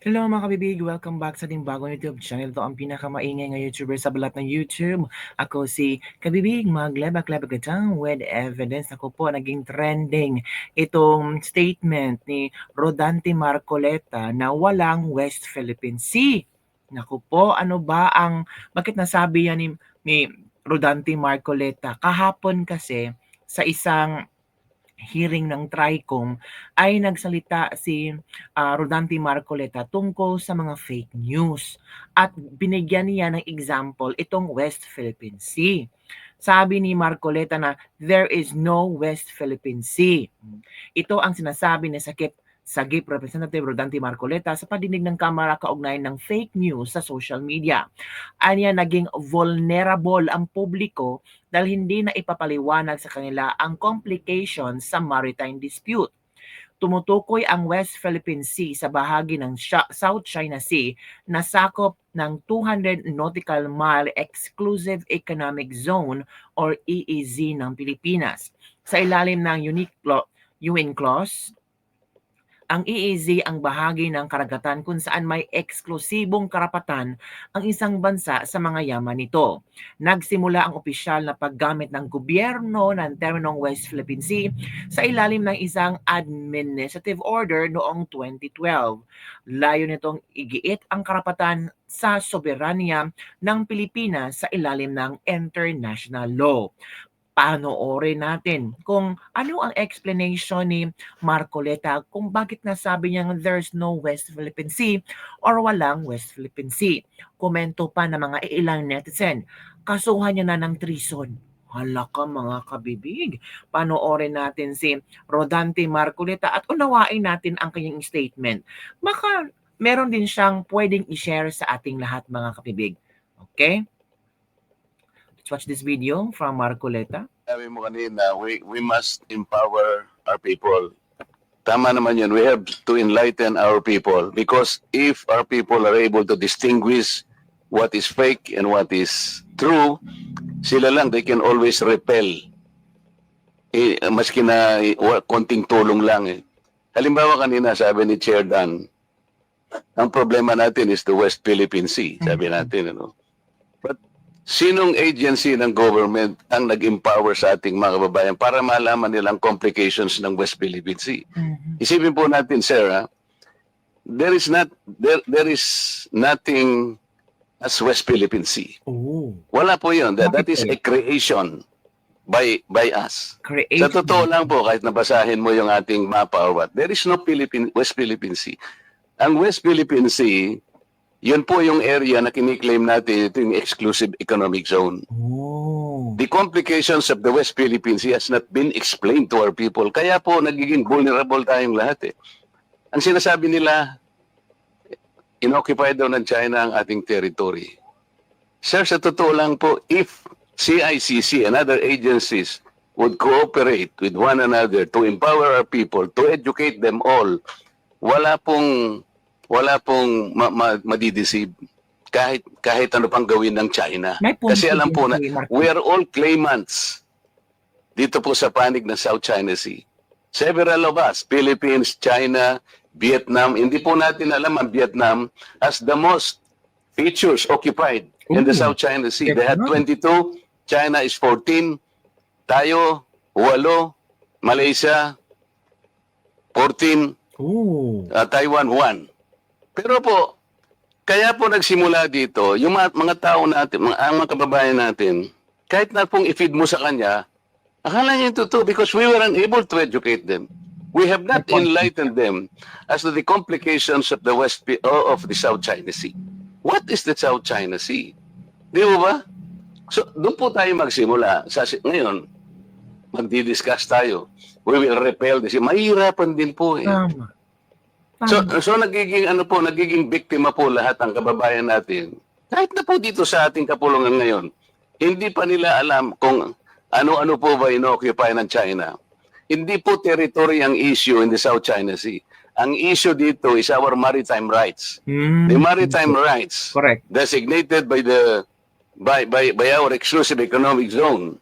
Hello mga kabibig! Welcome back sa ating bagong YouTube channel. Ito ang pinakamaingay nga YouTuber sa balat ng YouTube. Ako si Kabibig, maglebak-lebak kitang with evidence. Ako po naging trending itong statement ni Rodante Marcoleta na walang West Philippine Sea. Naku po, bakit nasabi yan ni Rodante Marcoleta? Kahapon kasi sa isang hearing ng TRICOM ay nagsalita si Rodante Marcoleta tungkol sa mga fake news at binigyan niya ng example itong West Philippine Sea. Sabi ni Marcoleta na there is no West Philippine Sea. Ito ang sinasabi ni Sagip Representative Rodante Marcoleta sa padinig ng Kamara kaugnay ng fake news sa social media. Anya naging vulnerable ang publiko dahil hindi na ipapaliwanag sa kanila ang complications sa maritime dispute. Tumutukoy ang West Philippine Sea sa bahagi ng South China Sea na sakop ng 200 nautical mile Exclusive Economic Zone or EEZ ng Pilipinas. Sa ilalim ng UN Clause, ang EEZ ang bahagi ng karagatan kung saan may eksklusibong karapatan ang isang bansa sa mga yaman nito. Nagsimula ang opisyal na paggamit ng gobyerno ng terminong West Philippine Sea sa ilalim ng isang administrative order noong 2012. Layo nitong igiit ang karapatan sa soberanya ng Pilipinas sa ilalim ng international law. Panoorin natin kung ano ang explanation ni Marcoleta kung bakit nasabi niyang there's no West Philippine Sea or walang West Philippine Sea. Komento pa ng mga ilang netizen, kasuhan niya na ng treason. Hala ka mga kabibig. Panoorin natin si Rodante Marcoleta at unawain natin ang kanyang statement. Baka meron din siyang pwedeng i-share sa ating lahat mga kabibig. Okay? Let's watch this video from Marcoleta. Sabi mo kanina, we must empower our people. Tama naman yun. We have to enlighten our people because if our people are able to distinguish what is fake and what is true, sila lang, they can always repel. Maski na konting tulong lang. Halimbawa kanina, sabi ni Chair Dan, ang problema natin is the West Philippine Sea. Sabi natin, But sinong agency ng government ang nag-empower sa ating mga kababayan para malaman nilang complications ng West Philippine Sea? Isipin po natin, sir, there is nothing as West Philippine Sea. Wala po yun. That is a creation by us. Sa totoo lang po, kahit nabasahin mo yung ating mapa or what, there is no West Philippine Sea. Ang West Philippine Sea, yun po yung area na kiniklaim natin, ito yung exclusive economic zone. The complications of the West Philippine Sea has not been explained to our people. Kaya po nagiging vulnerable tayong lahat. Ang sinasabi nila, inoccupied daw ng China ang ating territory. Sir, sa totoo lang po, if CICC and other agencies would cooperate with one another to empower our people, to educate them all, wala pong madideceive kahit ano pang gawin ng China. Kasi alam po na we are all claimants dito po sa panig ng South China Sea. Several of us, Philippines, China, Vietnam, hindi po natin alam ang Vietnam has the most features occupied in the South China Sea. They had 22, China is 14, tayo 8, Malaysia 14, Taiwan 1. Pero po, kaya po nagsimula dito, yung mga tao natin, mga kababayan natin, kahit na pong i-feed mo sa kanya, akala niya yung totoo because we were unable to educate them. We have not enlightened them as to the complications of the South China Sea. What is the South China Sea? Di ba? So, doon po tayo magsimula. Ngayon, magdi-discuss tayo. We will repel this. Mahirapan din po eh. So nagiging biktima po lahat ang kababayan natin. Kahit na po dito sa ating kapulungan ngayon, hindi pa nila alam kung ano-ano po ba inoccupy ng China. Hindi po territory ang issue in the South China Sea. Ang issue dito is our maritime rights. The maritime rights designated by our exclusive economic zone.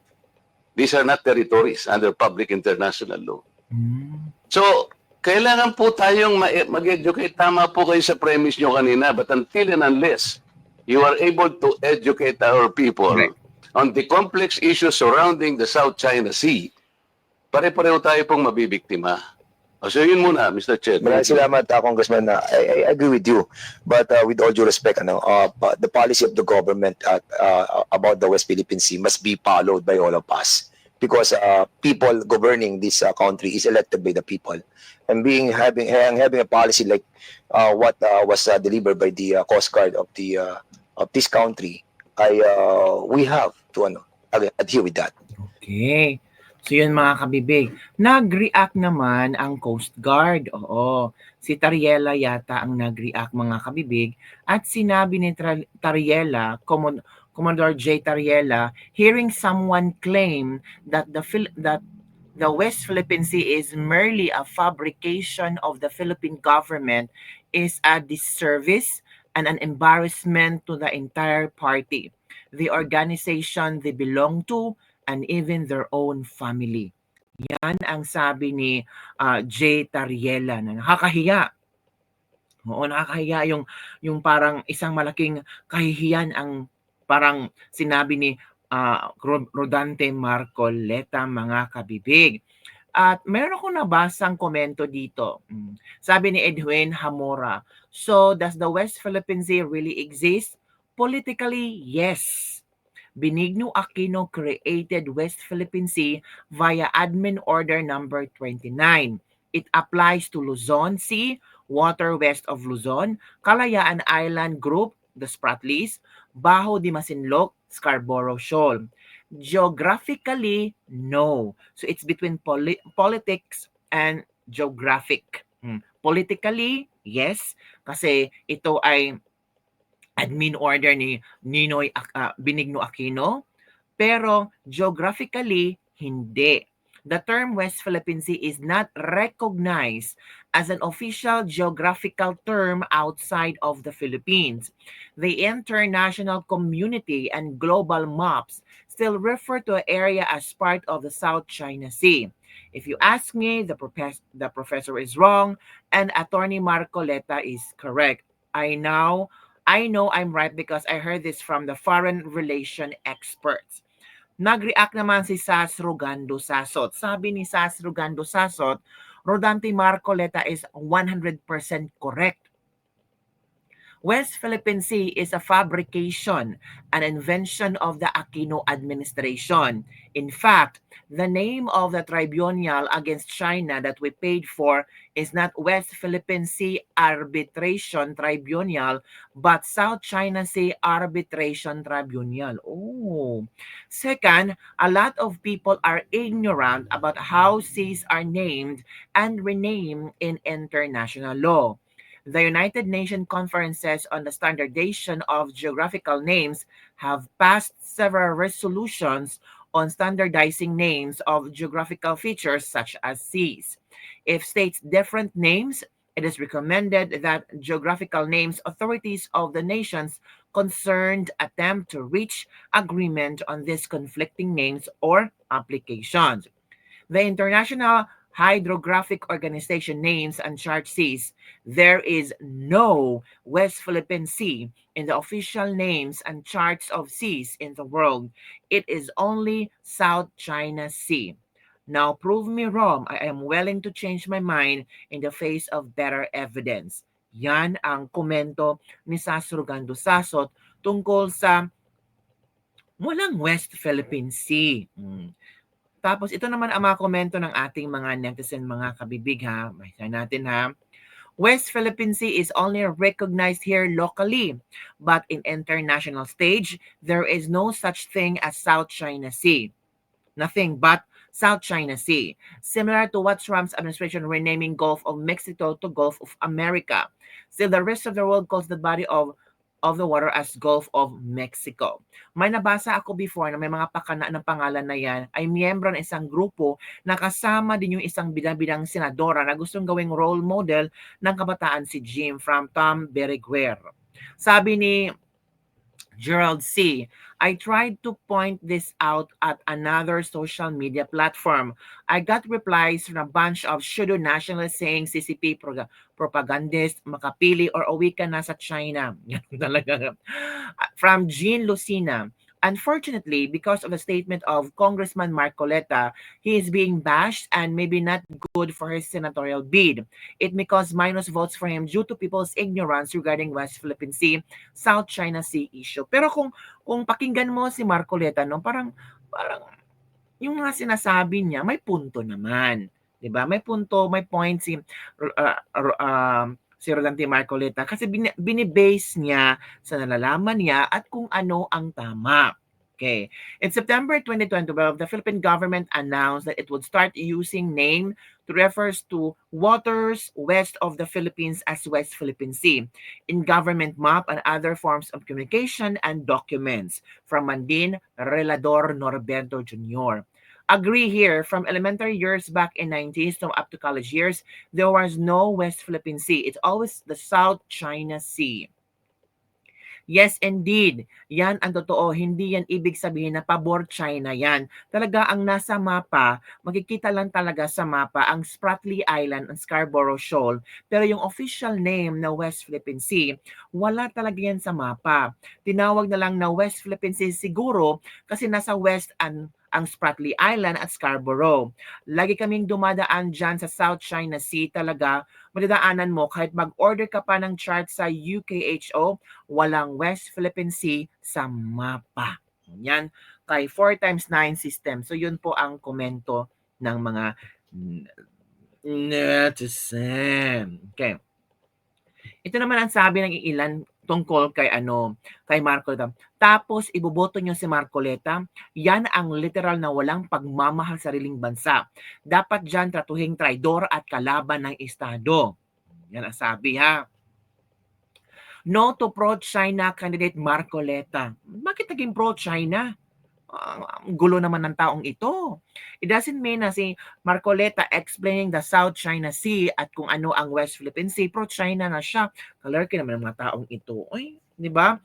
These are not territories under public international law. So kailangan po tayong mag-educate. Tama po kayo sa premise nyo kanina, but until and unless you are able to educate our people on the complex issues surrounding the South China Sea, pare-pareho tayo pong mabibiktima. So yun muna, Mr. Chair. Maraming salamat, Congressman. I agree with you. But with all due respect, the policy of the government about the West Philippine Sea must be followed by all of us. Because people governing this country is elected by the people. And having a policy like what was delivered by the Coast Guard of this country, we have to adhere with that. Okay. So yun mga kabibig, nag-react naman ang Coast Guard. Oo, si Tariela yata ang nag-react mga kabibig at sinabi ni Tariela, Commodore J. Tariela, hearing someone claim that the West Philippine Sea is merely a fabrication of the Philippine government is a disservice and an embarrassment to the entire party, the organization they belong to, and even their own family. Yan ang sabi ni J. Tariela na nakakahiya. Oo, nakakahiya yung parang isang malaking kahihiyan ang parang sinabi ni Rodante Marcoleta mga kabibig. At meron akong nabasang komento dito. Sabi ni Edwin Hamora, so does the West Philippine Sea really exist? Politically, yes. Benigno Aquino created West Philippine Sea via Admin Order number 29. It applies to Luzon Sea, water west of Luzon, Kalayaan Island Group, the Spratlys, Bajo de Masinloc, Scarborough Shoal. Geographically, no. So it's between politics and geographic. Politically, yes, kasi ito ay admin order ni Ninoy Benigno Aquino, pero geographically, hindi. The term West Philippine Sea is not recognized as an official geographical term outside of the Philippines. The international community and global maps still refer to an area as part of the South China Sea. If you ask me, the professor is wrong and Attorney Marcoleta is correct. I know I'm right because I heard this from the foreign relation experts. Nag-react naman si Sas Rogando Sasot. Sabi ni Sas Rogando Sasot, Rodante Marcoleta is 100% correct. West Philippine Sea is a fabrication, an invention of the Aquino administration. In fact, the name of the tribunal against China that we paid for is not West Philippine Sea Arbitration Tribunal, but South China Sea Arbitration Tribunal. Oh. Second, a lot of people are ignorant about how seas are named and renamed in international law. The United Nations Conferences on the Standardization of Geographical Names have passed several resolutions on standardizing names of geographical features such as seas. If states different names, it is recommended that geographical names authorities of the nations concerned attempt to reach agreement on these conflicting names or applications. The International Hydrographic Organization names and chart seas, there is no West Philippine Sea in the official names and charts of seas in the world. It is only South China Sea. Now prove me wrong. I am willing to change my mind in the face of better evidence. Yan ang komento ni Sas Rogando Sasot tungkol sa walang West Philippine Sea. Tapos ito naman ang mga komento ng ating mga netizen, mga kabibig ha. Basahin natin ha. West Philippine Sea is only recognized here locally, but in international stage, there is no such thing as South China Sea. Nothing but South China Sea. Similar to what Trump's administration renaming Gulf of Mexico to Gulf of America. Still, the rest of the world calls the body of the water as Gulf of Mexico. May nabasa ako before na may mga pakana ng pangalan na yan ay miyembro ng isang grupo na kasama din yung isang bidang-bidang senadora na gustong gawing role model ng kabataan si Jim from Tom Beriguer. Sabi ni Gerald C., I tried to point this out at another social media platform. I got replies from a bunch of pseudo nationalists saying CCP propagandist, makapili or uwi ka na sa China. Yan talaga. From Jean Lucina. Unfortunately, because of the statement of Congressman Marcoleta, he is being bashed and maybe not good for his senatorial bid. It may cause minus votes for him due to people's ignorance regarding West Philippine Sea, South China Sea issue. Pero kung pakinggan mo si Marcoleta, no, parang yung mga sinasabi niya may punto naman, 'di ba? May punto, may point si Rodante Marcoleta kasi binibase niya sa nalalaman niya at kung ano ang tama. Okay. In September 2012, the Philippine government announced that it would start using name to refers to waters west of the Philippines as West Philippine Sea in government map and other forms of communication and documents from Mandin Relador Norberto Jr. Agree here, from elementary years back in 90s to up to college years, there was no West Philippine Sea. It's always the South China Sea. Yes, indeed. Yan ang totoo. Hindi yan ibig sabihin na pabor China yan. Talaga ang nasa mapa, makikita lang talaga sa mapa ang Spratly Island and Scarborough Shoal. Pero yung official name na West Philippine Sea, wala talaga yan sa mapa. Tinawag na lang na West Philippine Sea siguro kasi nasa west ang Spratly Island at Scarborough. Lagi kaming dumadaan dyan sa South China Sea talaga. Madadaanan mo kahit mag-order ka pa ng chart sa UKHO, walang West Philippine Sea sa mapa. Yan, kay 4 times 9 system. So yun po ang komento ng mga netizen. Okay. Ito naman ang sabi ng ilan tungkol kay Marcoleta. Tapos iboboto niyo si Marcoleta, yan ang literal na walang pagmamahal sa sariling bansa. Dapat diyan tratuhing traidor at kalaban ng estado. Yan ang sabi ha. No to pro-China candidate Marcoleta. Bakit naging pro-China? Ang gulo naman ng taong ito. It doesn't mean na si Marcoleta explaining the South China Sea at kung ano ang West Philippine Sea, pro-China na siya. Kalarki naman ng mga taong ito. Ay, di ba?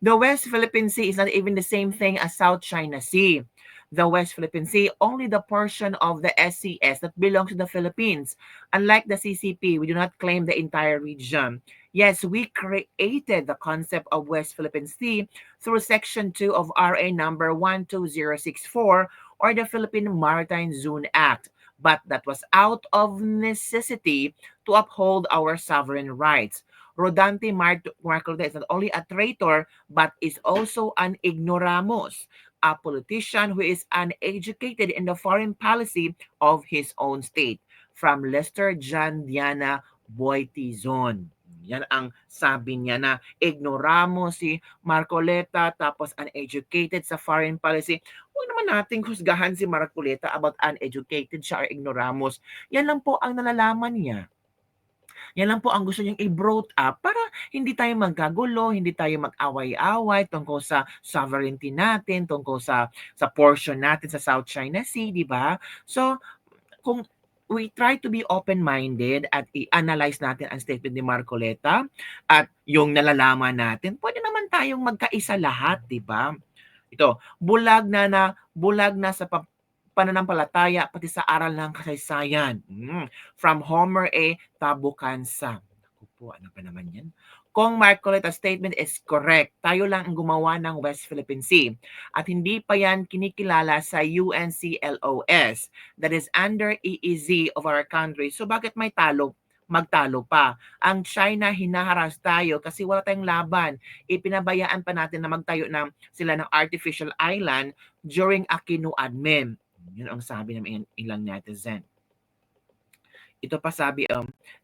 The West Philippine Sea is not even the same thing as South China Sea. The West Philippine Sea, only the portion of the SCS that belongs to the Philippines. Unlike the CCP, we do not claim the entire region. Yes, we created the concept of West Philippine Sea through Section 2 of RA number 12064 or the Philippine Maritime Zone Act. But that was out of necessity to uphold our sovereign rights. Rodante Marcoleta is not only a traitor but is also an ignoramus, a politician who is uneducated in the foreign policy of his own state. From Lester John Diana Boytizon. Yan ang sabi niya na ignoramo si Marcoleta tapos uneducated sa foreign policy. Huwag naman nating husgahan si Marcoleta about uneducated siya or ignoramos. Yan lang po ang nalalaman niya. Yan lang po ang gusto niyang i-brought up para hindi tayo magkagulo, hindi tayo mag-away-away tungkol sa sovereignty natin, tungkol sa portion natin sa South China Sea, di ba? So, kung we try to be open-minded at i-analyze natin ang statement ni Marcoleta at yung nalalaman natin, pwede naman tayong magkaisa lahat, di ba? Ito, bulag na sa pananampalataya pati sa aral ng kasaysayan. From Homer A. Tabucansa. Ako po, ano pa naman yan? Kung Marcoleta's statement is correct, tayo lang ang gumawa ng West Philippine Sea at hindi pa yan kinikilala sa UNCLOS that is under EEZ of our country. So bakit may magtalo pa? Ang China hinaharas tayo kasi wala tayong laban. Ipinabayaan pa natin na magtayo sila ng artificial island during Aquino admin. Yun ang sabi ng ilang netizen. Ito pa sabi,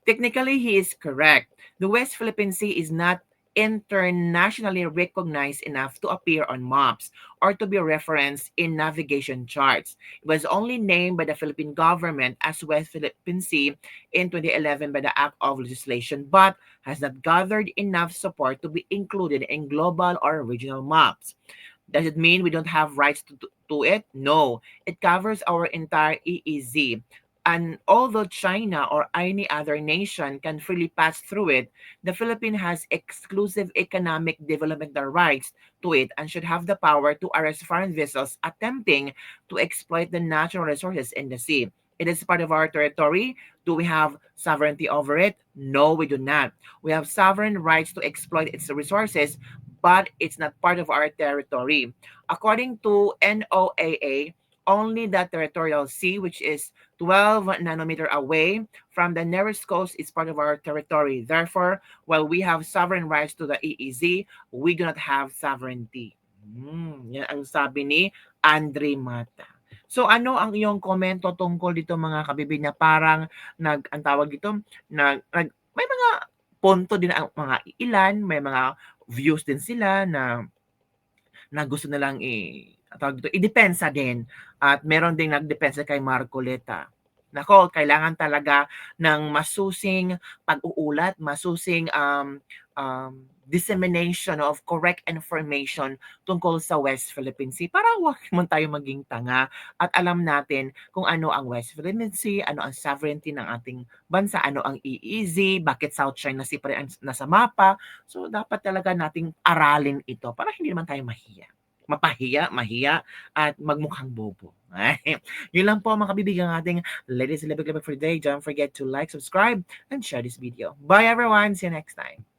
technically he is correct. The West Philippine Sea is not internationally recognized enough to appear on maps or to be referenced in navigation charts. It was only named by the Philippine government as West Philippine Sea in 2011 by the Act of Legislation, but has not gathered enough support to be included in global or regional maps. Does it mean we don't have rights to it? No. It covers our entire EEZ. And although China or any other nation can freely pass through it, the Philippines has exclusive economic development rights to it and should have the power to arrest foreign vessels attempting to exploit the natural resources in the sea. It is part of our territory. Do we have sovereignty over it? No, we do not. We have sovereign rights to exploit its resources, but it's not part of our territory. According to NOAA, only the territorial sea, which is 12 nanometer away from the nearest coast, is part of our territory. Therefore, while we have sovereign rights to the EEZ, we do not have sovereignty. Yan ang sabi ni Andre Mata. So ano ang iyong komento tungkol dito mga kabibig na parang ang tawag dito, may mga punto din ang mga ilan, may mga views din sila na gusto nilang tawag dito, idepensa din. At meron ding nagdepensa kay Marcoleta. Nako, kailangan talaga ng masusing pag-uulat, masusing dissemination of correct information tungkol sa West Philippine Sea para huwag man tayo maging tanga at alam natin kung ano ang West Philippine Sea, ano ang sovereignty ng ating bansa, ano ang EEZ, bakit South China Sea pa rin nasa mapa. So, dapat talaga nating aralin ito para hindi naman tayo mahiya, at magmukhang bobo. Yun lang po mga kabibig ang ating Ladies and Lebig for today. Don't forget to like, subscribe, and share this video. Bye everyone! See you next time.